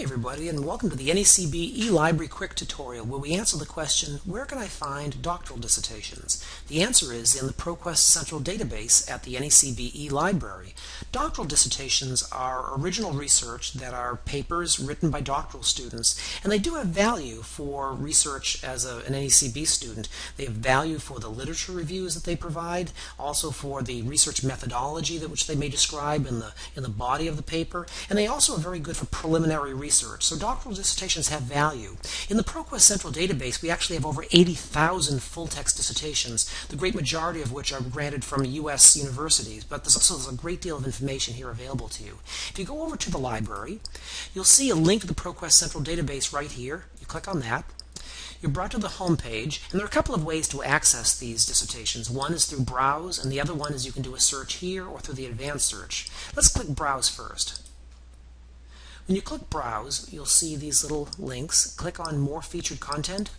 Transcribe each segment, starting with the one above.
Hi everybody, and welcome to the NECB eLibrary quick tutorial where we answer the question, where can I find doctoral dissertations? The answer is in the ProQuest Central Database at the NECB eLibrary. Doctoral dissertations are original research that are papers written by doctoral students, and they do have value for research as an NECB student. They have value for the literature reviews that they provide, also for the research methodology which they may describe in the body of the paper, and they also are very good for preliminary research. So doctoral dissertations have value. In the ProQuest Central Database, we actually have over 80,000 full-text dissertations, the great majority of which are granted from U.S. universities, but there's a great deal of information here available to you. If you go over to the library, you'll see a link to the ProQuest Central Database right here. You click on that. You're brought to the home page, and there are a couple of ways to access these dissertations. One is through Browse, and the other one is you can do a search here or through the advanced search. Let's click Browse first. When you click Browse, you'll see these little links. Click on More Featured Content.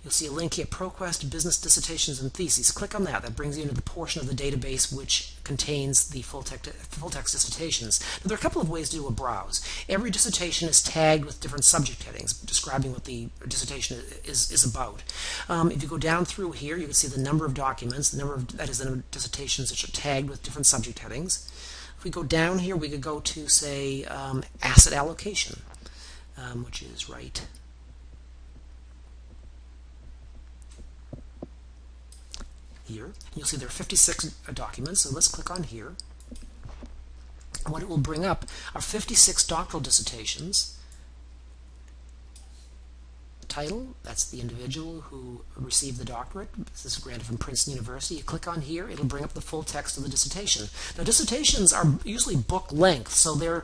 You'll see a link here, ProQuest Business Dissertations and Theses. Click on that. That brings you into the portion of the database which contains the full-text dissertations. Now, there are a couple of ways to do a browse. Every dissertation is tagged with different subject headings describing what the dissertation is about. If you go down through here, you can see the number of documents, the number of dissertations which are tagged with different subject headings. If we go down here, we could go to, say, asset allocation, which is right here. And you'll see there are 56 documents, so let's click on here. What it will bring up are 56 doctoral dissertations. Title, that's the individual who received the doctorate. This is granted from Princeton University. You click on here, it'll bring up the full text of the dissertation. Now, dissertations are usually book length, so they're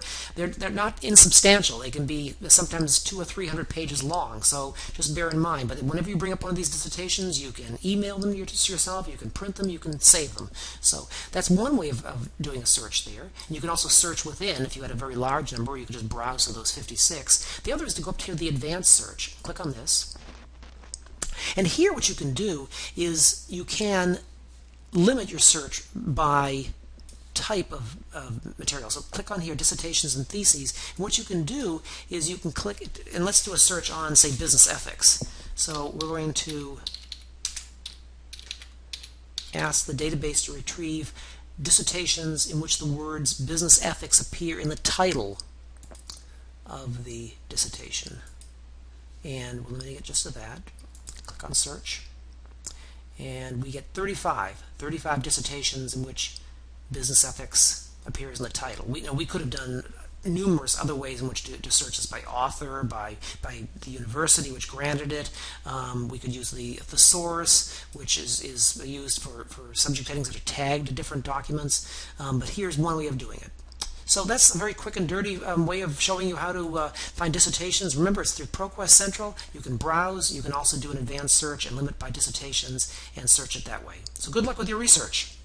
not insubstantial. They can be sometimes 200 or 300 pages long, so just bear in mind. But whenever you bring up one of these dissertations, you can email them to yourself, you can print them, you can save them. So that's one way of doing a search there. And you can also search within. If you had a very large number, you could just browse to those 56. The other is to go up to the advanced search. Click on this. And here what you can do is you can limit your search by type of material. So click on here, dissertations and theses. And what you can do is you can click, and let's do a search on, say, business ethics. So we're going to ask the database to retrieve dissertations in which the words business ethics appear in the title of the dissertation. And we're limiting it just to that. Click on search, and we get 35 dissertations in which business ethics appears in the title. We could have done numerous other ways in which to search this, by author, by the university which granted it. We could use the thesaurus, which is used for subject headings that are tagged to different documents. But here's one way of doing it. So that's a very quick and dirty way of showing you how to find dissertations. Remember, it's through ProQuest Central. You can browse. You can also do an advanced search and limit by dissertations and search it that way. So good luck with your research.